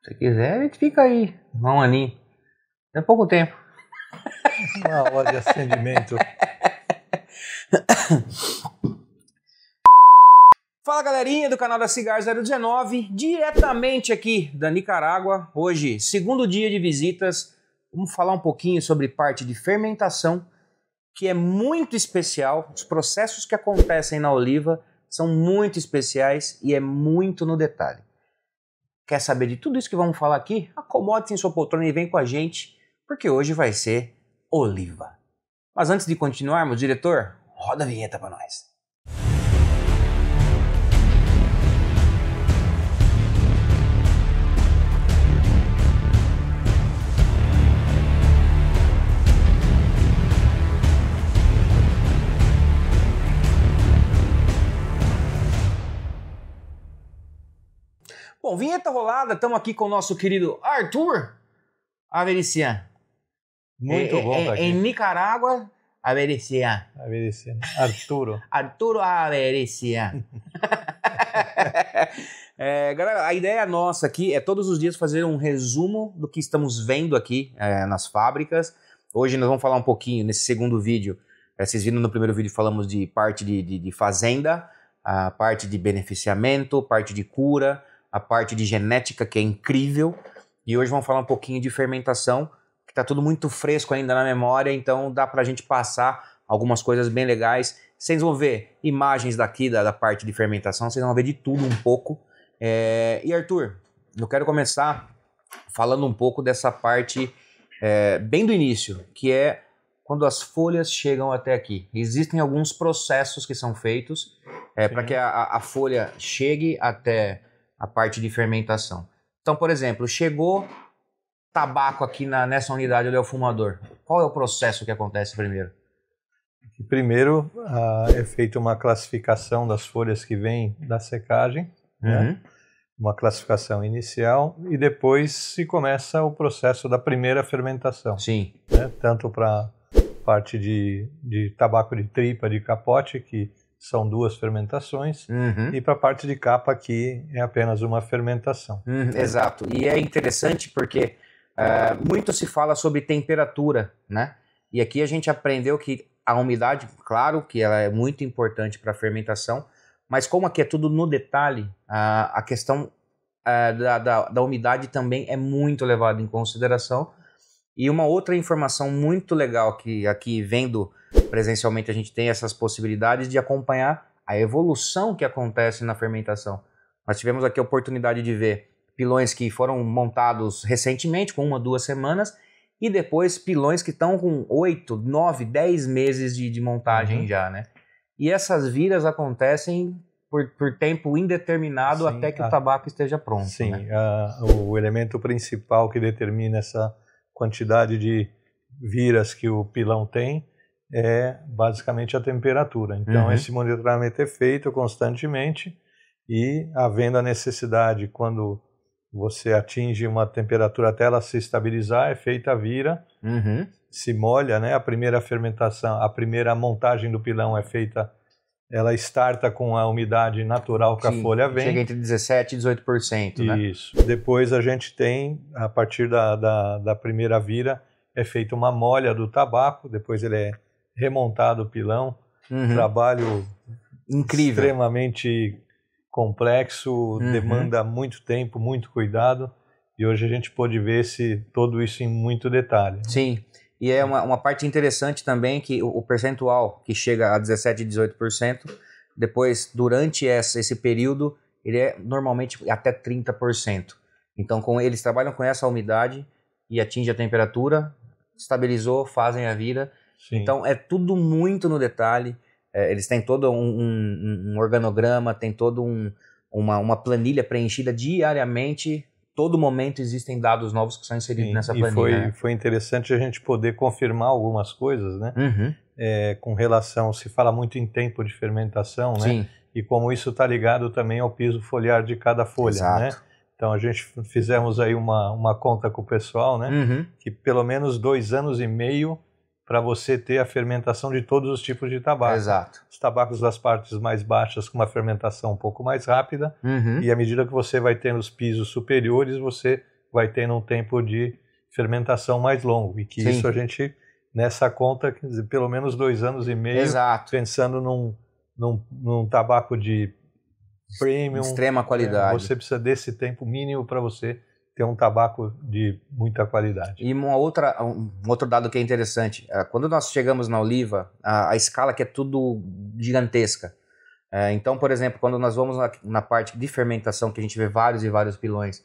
Se quiser, a gente fica aí, um aninho. É pouco tempo. Uma hora de acendimento. Fala, galerinha do canal da Cigar 019, diretamente aqui da Nicarágua. Hoje, segundo dia de visitas, vamos falar um pouquinho sobre parte de fermentação, que é muito especial. Os processos que acontecem na oliva são muito especiais e é muito no detalhe. Quer saber de tudo isso que vamos falar aqui? Acomode-se em sua poltrona e vem com a gente, porque hoje vai ser oliva. Mas antes de continuarmos, diretor, roda a vinheta para nós. Bom, vinheta rolada, estamos aqui com o nosso querido Arthur Averician. Muito bom estar aqui. Em Nicarágua, Averician. Arturo Averician. Galera, a ideia nossa aqui é todos os dias fazer um resumo do que estamos vendo aqui nas fábricas. Hoje nós vamos falar um pouquinho, nesse segundo vídeo, vocês viram no primeiro vídeo, falamos de parte de fazenda, a parte de beneficiamento, parte de cura, a parte de genética, que é incrível, e hoje vamos falar um pouquinho de fermentação, que está tudo muito fresco ainda na memória, então dá para a gente passar algumas coisas bem legais. Vocês vão ver imagens daqui da parte de fermentação, vocês vão ver de tudo um pouco. E Arthur, eu quero começar falando um pouco dessa parte bem do início, que é quando as folhas chegam até aqui. Existem alguns processos que são feitos para que a folha chegue até a parte de fermentação. Então, por exemplo, chegou tabaco aqui nessa unidade ali, é o fumador. Qual é o processo que acontece primeiro? Primeiro é feita uma classificação das folhas que vêm da secagem, né? Uma classificação inicial, e depois se começa o processo da primeira fermentação. Sim. Né? Tanto para parte de tabaco de tripa, de capote, que são 2 fermentações, e para a parte de capa aqui é apenas uma fermentação. Exato, e é interessante porque muito se fala sobre temperatura, né? E aqui a gente aprendeu que a umidade, claro que ela é muito importante para a fermentação, mas como aqui é tudo no detalhe, a questão da umidade também é muito levada em consideração. E uma outra informação muito legal que aqui vendo presencialmente a gente tem essas possibilidades de acompanhar a evolução que acontece na fermentação. Nós tivemos aqui a oportunidade de ver pilões que foram montados recentemente, com 1 ou 2 semanas, e depois pilões que estão com 8, 9, 10 meses de montagem já, né? E essas viras acontecem por tempo indeterminado. Sim, até que o tabaco esteja pronto. Sim, né? O elemento principal que determina essa quantidade de viras que o pilão tem é basicamente a temperatura. Então esse monitoramento é feito constantemente, e havendo a necessidade, quando você atinge uma temperatura até ela se estabilizar, é feita a vira, se molha, né? A primeira fermentação, a primeira montagem do pilão é feita, ela starta com a umidade natural que a folha vem. Chega entre 17% e 18%, né? Isso. Depois a gente tem, a partir da primeira vira, é feita uma molha do tabaco, depois ele é remontado o pilão. Trabalho incrível, extremamente complexo, demanda muito tempo, muito cuidado, e hoje a gente pôde ver todo isso em muito detalhe. Sim. E é uma parte interessante também que o percentual que chega a 17% e 18%, depois, durante esse período, ele é normalmente até 30%. Então, eles trabalham com essa umidade e atinge a temperatura, estabilizou, fazem a vira. Sim. Então, é tudo muito no detalhe. Eles têm todo um organograma, tem toda uma planilha preenchida diariamente. Todo momento existem dados novos que são inseridos nessa planilha. E foi interessante a gente poder confirmar algumas coisas, né? Com relação, se fala muito em tempo de fermentação, né? Sim. E como isso está ligado também ao piso foliar de cada folha, Exato. Né? Então a gente fizemos aí uma conta com o pessoal, né? Que pelo menos 2 anos e meio para você ter a fermentação de todos os tipos de tabaco. Exato. Os tabacos das partes mais baixas com uma fermentação um pouco mais rápida, e à medida que você vai tendo os pisos superiores, você vai tendo um tempo de fermentação mais longo. E que Sim. isso a gente, nessa conta, quer dizer, pelo menos 2 anos e meio, Exato. pensando num tabaco de premium. Extrema qualidade. Você precisa desse tempo mínimo para você ter um tabaco de muita qualidade. E um outro dado que é interessante, quando nós chegamos na oliva, a escala que é tudo gigantesca. Então, por exemplo, quando nós vamos na parte de fermentação, que a gente vê vários e vários pilões,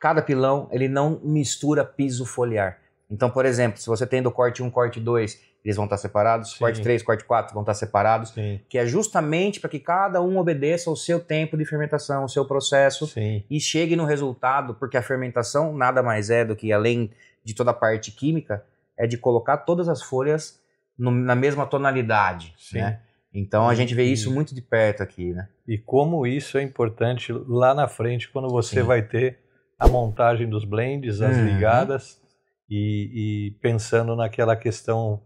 cada pilão ele não mistura piso foliar. Então, por exemplo, se você tem do corte 1, corte 2, eles vão estar separados, Sim. corte 3, corte 4 vão estar separados, Sim. que é justamente para que cada um obedeça ao seu tempo de fermentação, ao seu processo, Sim. e chegue no resultado, porque a fermentação nada mais é do que, além de toda a parte química, é de colocar todas as folhas na mesma tonalidade, Sim. né? Então a gente vê isso muito de perto aqui, né? E como isso é importante lá na frente, quando você Sim. vai ter a montagem dos blends, as ligadas, e pensando naquela questão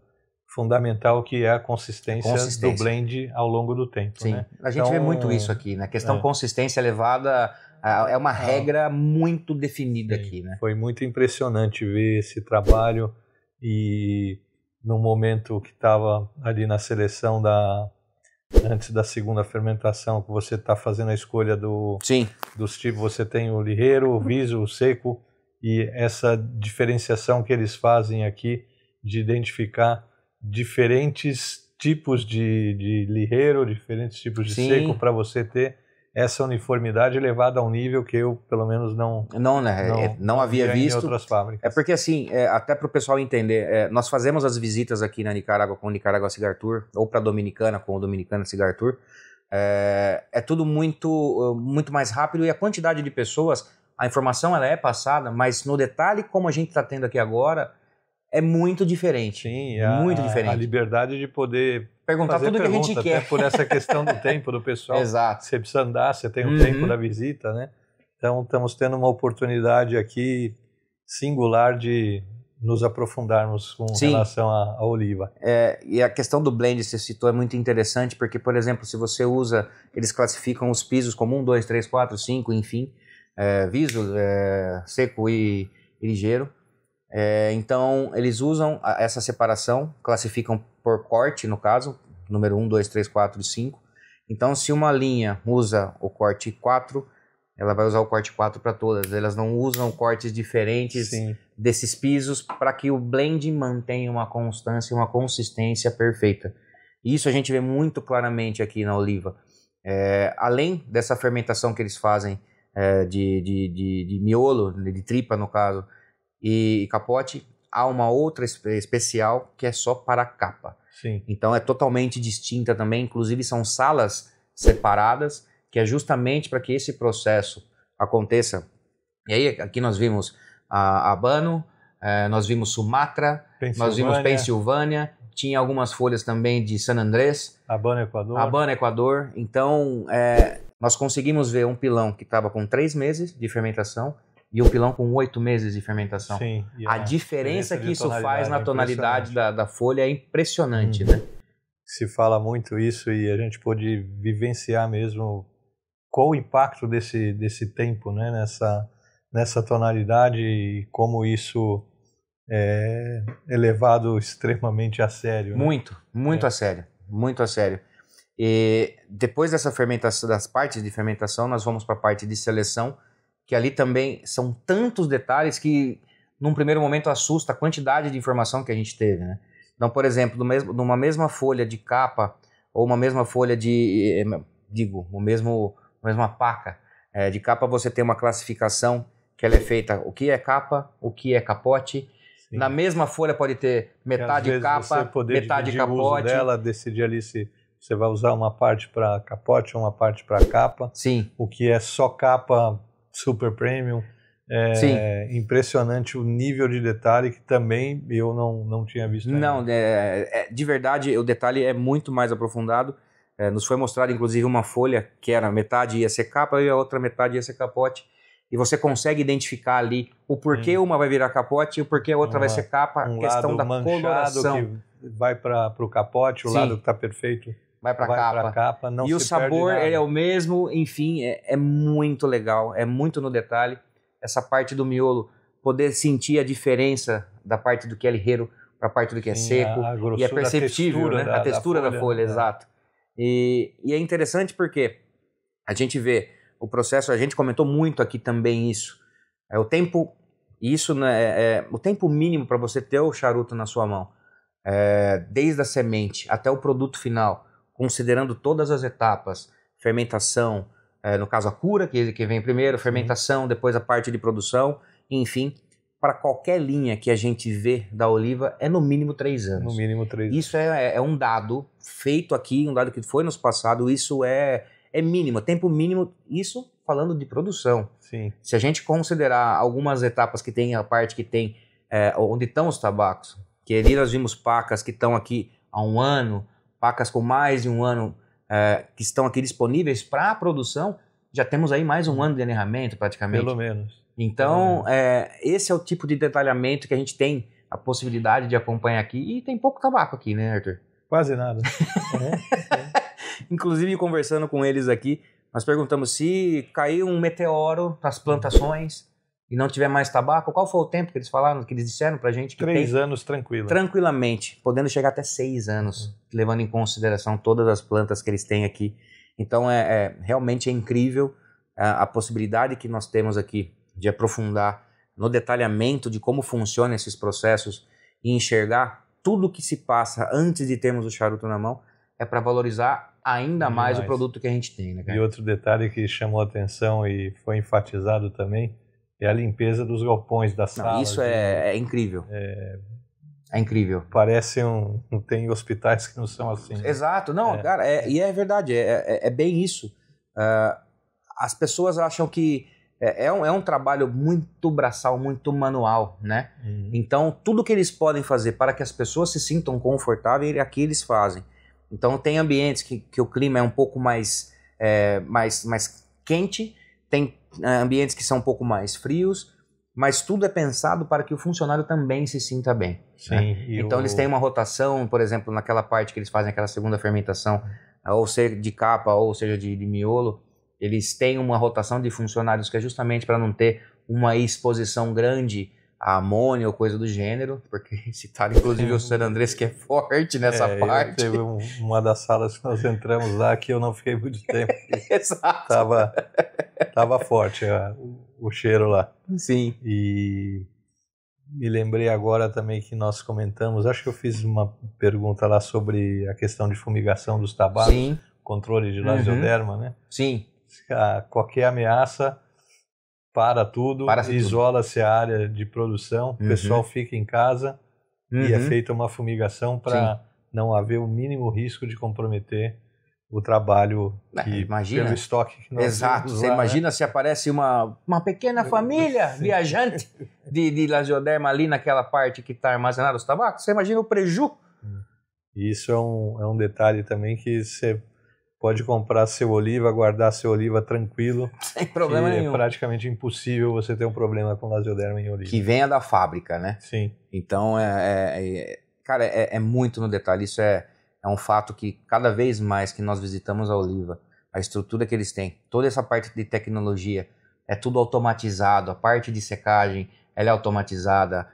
fundamental que é a consistência do blend ao longo do tempo. Sim, né? A gente vê muito isso aqui, né? A questão consistência elevada é uma regra muito definida aqui, né? Foi muito impressionante ver esse trabalho e no momento que estava ali na seleção antes da segunda fermentação, que você está fazendo a escolha dos tipos, você tem o lirreiro, o viso, o seco, e essa diferenciação que eles fazem aqui de identificar diferentes tipos de lirreiro, diferentes tipos de seco, para você ter essa uniformidade levada a um nível que eu, pelo menos, não havia visto em outras fábricas. É porque, assim, até para o pessoal entender, nós fazemos as visitas aqui na Nicarágua com o Nicaragua Cigar Tour, ou para a Dominicana com o Dominicana Cigar Tour. É tudo muito mais rápido, e a quantidade de pessoas, a informação ela é passada, mas no detalhe, como a gente está tendo aqui agora, é muito diferente. Sim, muito diferente. A liberdade de poder perguntar tudo que a gente quer. Até por essa questão do tempo do pessoal. Exato. Você precisa andar, você tem o tempo da visita, né? Então, estamos tendo uma oportunidade aqui singular de nos aprofundarmos com relação à oliva. E a questão do blend, você citou, é muito interessante, porque, por exemplo, se você usa, eles classificam os pisos como 1, 2, 3, 4, 5, enfim, viso, seco e ligeiro. Então, eles usam essa separação, classificam por corte, no caso, número 1, 2, 3, 4 e 5. Então, se uma linha usa o corte 4, ela vai usar o corte 4 para todas. Elas não usam cortes diferentes desses pisos para que o blend mantenha uma constância, uma consistência perfeita. Isso a gente vê muito claramente aqui na oliva. Além dessa fermentação que eles fazem de miolo, de tripa no caso, e capote, há uma outra especial que é só para a capa. Sim. Então é totalmente distinta também, inclusive são salas separadas, que é justamente para que esse processo aconteça. E aí aqui nós vimos a Habano, nós vimos Sumatra, nós vimos Pensilvânia, tinha algumas folhas também de San Andrés, Habano, Equador. Então nós conseguimos ver um pilão que estava com 3 meses de fermentação e um pilão com 8 meses de fermentação. Sim, a diferença que isso faz na tonalidade da folha é impressionante, né? Se fala muito isso e a gente pôde vivenciar mesmo qual o impacto desse tempo, né, nessa tonalidade e como isso é levado extremamente a sério. Né? Muito a sério, muito a sério. E depois dessa fermentação, das partes de fermentação, nós vamos para a parte de seleção, que ali também são tantos detalhes que num primeiro momento assusta a quantidade de informação que a gente teve, né? Então, por exemplo, numa mesma folha de capa ou uma mesma folha mesma paca de capa, você tem uma classificação que ela é feita o que é capa, o que é capote. Sim. Na mesma folha pode ter metade capa, metade capote. O uso dela, decidir ali se você vai usar uma parte para capote ou uma parte para capa. Sim. O que é só capa super premium. Impressionante o nível de detalhe que também eu não tinha visto ainda. Não, de verdade o detalhe é muito mais aprofundado. Nos foi mostrado inclusive uma folha que era metade ia ser capa e a outra metade ia ser capote, e você consegue identificar ali o porquê uma vai virar capote e o porquê a outra vai ser capa, a questão da coloração que vai para o capote, o lado que está perfeito vai para a capa. Não e o sabor ele é o mesmo, enfim, é muito legal, é muito no detalhe. essa parte do miolo, poder sentir a diferença da parte do que é lirreiro para a parte do que é seco. E é perceptível, né? A textura da folha, exato. E é interessante porque a gente vê o processo, a gente comentou muito aqui também isso. O tempo, isso, né, o tempo mínimo para você ter o charuto na sua mão, desde a semente até o produto final, considerando todas as etapas, fermentação, no caso a cura, que vem primeiro, fermentação, depois a parte de produção, enfim, para qualquer linha que a gente vê da oliva é no mínimo 3 anos. No mínimo 3 anos. Isso é um dado feito aqui, um dado que foi nos passado, isso é mínimo, tempo mínimo, isso falando de produção. Sim. Se a gente considerar algumas etapas que tem, a parte que tem, onde estão os tabacos, que ali nós vimos pacas que estão aqui há 1 ano, pacas com mais de 1 ano, que estão aqui disponíveis para a produção, já temos aí mais 1 ano de anerramento praticamente. Pelo menos. Então, esse é o tipo de detalhamento que a gente tem a possibilidade de acompanhar aqui, e tem pouco tabaco aqui, né, Arthur? Quase nada. Inclusive, conversando com eles aqui, nós perguntamos se caiu um meteoro nas plantações e não tiver mais tabaco, qual foi o tempo que eles falaram, que eles disseram pra gente? Que 3 anos tranquilo. Tranquilamente, podendo chegar até 6 anos, levando em consideração todas as plantas que eles têm aqui. Então, realmente é incrível a possibilidade que nós temos aqui de aprofundar no detalhamento de como funcionam esses processos e enxergar tudo o que se passa antes de termos o charuto na mão, para valorizar ainda mais o produto que a gente tem, né, cara? E outro detalhe que chamou a atenção e foi enfatizado também é a limpeza dos galpões das salas. Isso é incrível. É incrível. Parece tem hospitais que não são assim. Exato. Não, cara, e é verdade, é bem isso. As pessoas acham que é um trabalho muito braçal, muito manual, né? Então, tudo que eles podem fazer para que as pessoas se sintam confortáveis, aqui eles fazem. Então, tem ambientes que o clima é um pouco mais quente, tem ambientes que são um pouco mais frios, mas tudo é pensado para que o funcionário também se sinta bem. Sim. Né? Então, eles têm uma rotação, por exemplo, naquela parte que eles fazem aquela segunda fermentação, ou seja de capa, ou seja de miolo, eles têm uma rotação de funcionários que é justamente para não ter uma exposição grande a amônia ou coisa do gênero, porque citaram inclusive o Sr. Andrés, que é forte nessa parte. Teve uma das salas que nós entramos lá que eu não fiquei muito tempo. Exato. Tava forte o cheiro lá. Sim. E me lembrei agora também que nós comentamos, acho que eu fiz uma pergunta lá sobre a questão de fumigação dos tabacos, sim, controle de Lasioderma, né? Sim. Qualquer ameaça, para tudo, isola-se a área de produção, o pessoal fica em casa e é feita uma fumigação para não haver o mínimo risco de comprometer o trabalho pelo estoque que nós Exato. Você imagina, né? Se aparece uma pequena família viajante de Lasioderma ali naquela parte que está armazenado os tabacos, você imagina o preju. Isso é um detalhe também que você pode comprar seu oliva, guardar seu oliva tranquilo. Sem problema nenhum. É praticamente impossível você ter um problema com Lasioderma em oliva. Que venha da fábrica, né? Sim. Então, cara, é muito no detalhe. Isso é um fato que cada vez mais que nós visitamos a oliva, a estrutura que eles têm, toda essa parte de tecnologia, é tudo automatizado. A parte de secagem, ela é automatizada.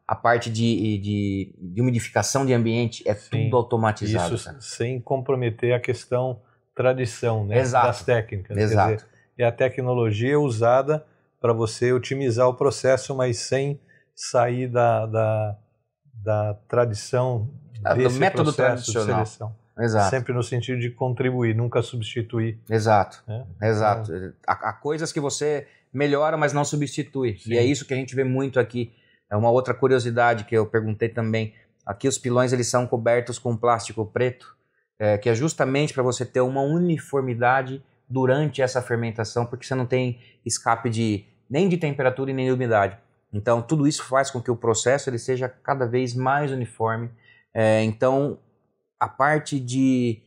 A parte de umidificação de ambiente é tudo automatizado. Isso sem comprometer a questão tradição, né? Exato. Das técnicas. Exato. Quer dizer, é a tecnologia usada para você otimizar o processo, mas sem sair da tradição desse do método processo tradicional. de seleção. Exato. Sempre no sentido de contribuir, nunca substituir. Exato. Né? Exato. Há coisas que você melhora, mas não substitui. Sim. E é isso que a gente vê muito aqui. É uma outra curiosidade que eu perguntei também. Aqui os pilões eles são cobertos com plástico preto, que é justamente para você ter uma uniformidade durante essa fermentação, porque você não tem escape nem de temperatura e nem de umidade. Então tudo isso faz com que o processo ele seja cada vez mais uniforme. Então a parte de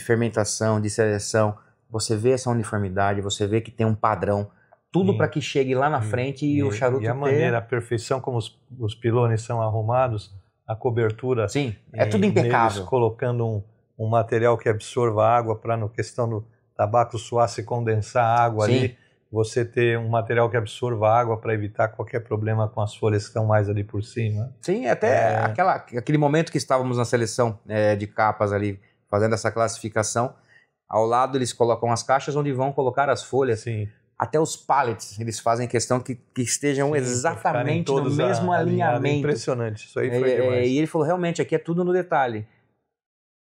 fermentação, de seleção, você vê essa uniformidade, você vê que tem um padrão. Tudo para que chegue lá na frente e o charuto a perfeição como os pilones são arrumados, a cobertura... Sim, é tudo impecável. Neles, colocando um material que absorva água para, na questão do tabaco suar, se condensar a água ali, você ter um material que absorva água para evitar qualquer problema com as folhas que estão mais ali por cima. Sim, até aquele momento que estávamos na seleção de capas ali, fazendo essa classificação, ao lado eles colocam as caixas onde vão colocar as folhas. Sim. Até os pallets, eles fazem questão que estejam exatamente no mesmo alinhamento. Impressionante, isso aí foi demais. E ele falou, realmente, aqui é tudo no detalhe.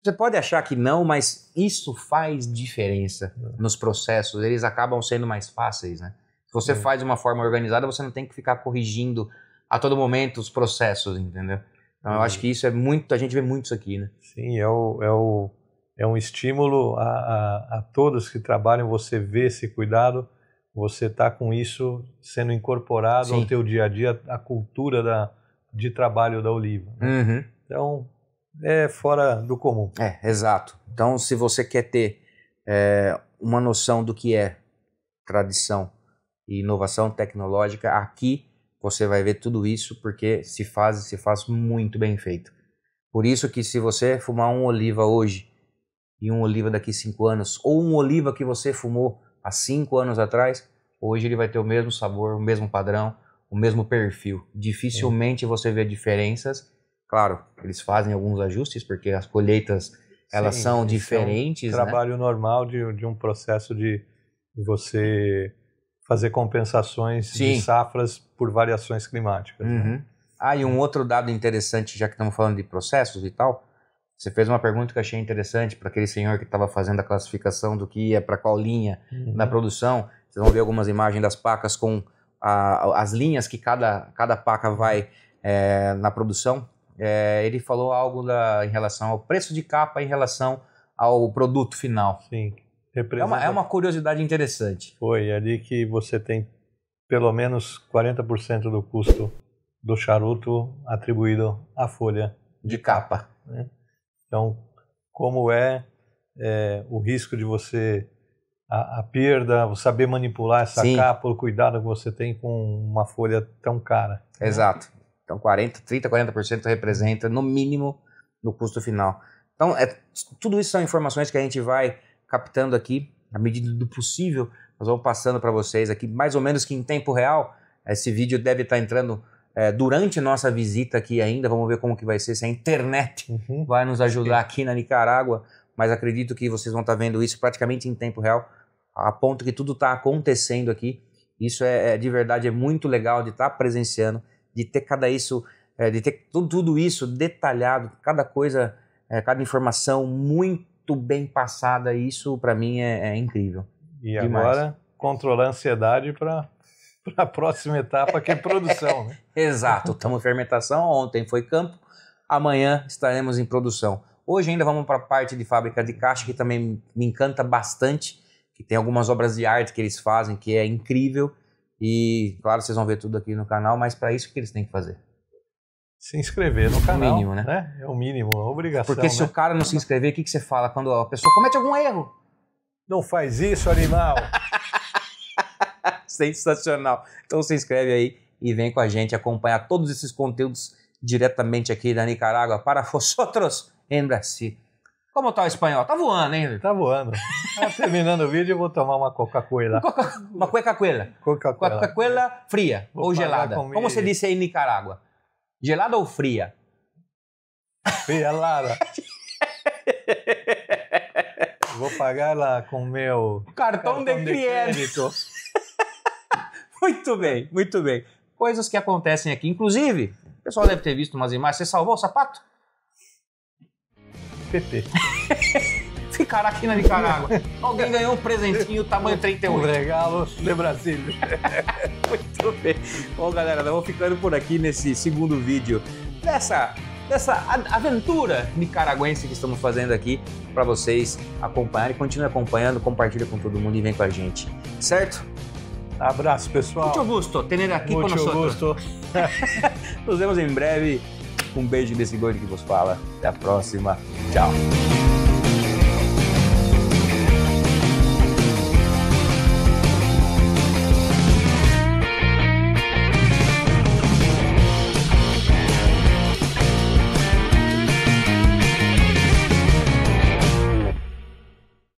Você pode achar que não, mas isso faz diferença nos processos, eles acabam sendo mais fáceis, né? Se você faz de uma forma organizada, você não tem que ficar corrigindo a todo momento os processos, entendeu? Então eu acho que isso é muito, a gente vê muito isso aqui, né? Sim, é um estímulo a todos que trabalham, você vê esse cuidado, você está com isso sendo incorporado ao teu dia a dia, a cultura de trabalho da Oliva. Né? Então, é fora do comum. Exato. Então, se você quer ter uma noção do que é tradição e inovação tecnológica, aqui você vai ver tudo isso, porque se faz muito bem feito. Por isso que se você fumar um Oliva hoje e um Oliva daqui 5 anos, ou um Oliva que você fumou há 5 anos atrás, hoje ele vai ter o mesmo sabor, o mesmo padrão, o mesmo perfil. Dificilmente você vê diferenças. Claro, eles fazem alguns ajustes, porque as colheitas elas são diferentes. É um trabalho normal de um processo de você fazer compensações de safras por variações climáticas. Né? E um outro dado interessante, já que estamos falando de processos e tal, você fez uma pergunta que eu achei interessante para aquele senhor que estava fazendo a classificação do que ia para qual linha na produção. Vocês vão ver algumas imagens das pacas com as linhas que cada paca vai na produção. Ele falou algo em relação ao preço de capa em relação ao produto final. Sim. É uma curiosidade interessante. Foi ali que você tem pelo menos 40% do custo do charuto atribuído à folha de capa. Né? Então, como o risco de você, a perda, saber manipular essa capa, o cuidado que você tem com uma folha tão cara. Exato. Então, 40% representa, no mínimo, no custo final. Então, tudo isso são informações que a gente vai captando aqui, à medida do possível. Nós vamos passando para vocês aqui, mais ou menos que em tempo real. Esse vídeo deve estar entrando durante nossa visita aqui ainda. Vamos ver como que vai ser, se a internet vai nos ajudar aqui na Nicarágua. Mas acredito que vocês vão estar vendo isso praticamente em tempo real, a ponto que tudo está acontecendo aqui. Isso de verdade, é muito legal de estar presenciando, de ter de ter tudo isso detalhado, cada coisa, cada informação muito bem passada. Isso para mim é incrível. E demais. Agora controlar a ansiedade para a próxima etapa, que é produção. Né? Exato, estamos em fermentação, ontem foi campo, amanhã estaremos em produção. Hoje ainda vamos para a parte de fábrica de caixa, que também me encanta bastante, que tem algumas obras de arte que eles fazem, que é incrível. E, claro, vocês vão ver tudo aqui no canal, mas para isso o que eles têm que fazer? Se inscrever no canal. O mínimo, né? É o mínimo, a obrigação. Porque se o cara não se inscrever, o que você fala quando a pessoa comete algum erro? Não faz isso, animal! Sensacional! Então se inscreve aí e vem com a gente acompanhar todos esses conteúdos diretamente aqui da Nicarágua para vosotros em Brasil. Como tá o espanhol? Tá voando, hein? Tá voando. Terminando o vídeo, eu vou tomar uma Coca-Cola. Uma Coca-Cola. Coca-Cola fria ou gelada. Como você disse aí em Nicarágua? Gelada ou fria? Gelada. Vou pagar lá com meu cartão de crédito. Muito bem, muito bem. Coisas que acontecem aqui. Inclusive, o pessoal deve ter visto umas imagens. Você salvou o sapato? PT. Ficará aqui na Nicarágua. Alguém ganhou um presentinho tamanho 38. Um regalo de Brasília. Muito bem. Bom, galera, nós vamos ficando por aqui nesse segundo vídeo dessa aventura nicaragüense que estamos fazendo aqui para vocês acompanharem. Continue acompanhando, compartilha com todo mundo e vem com a gente. Certo? Abraço, pessoal. Muito gusto ter aqui conosco. Muito gusto. Nos vemos em breve. Um beijo desse gordo que vos fala. Até a próxima. Tchau.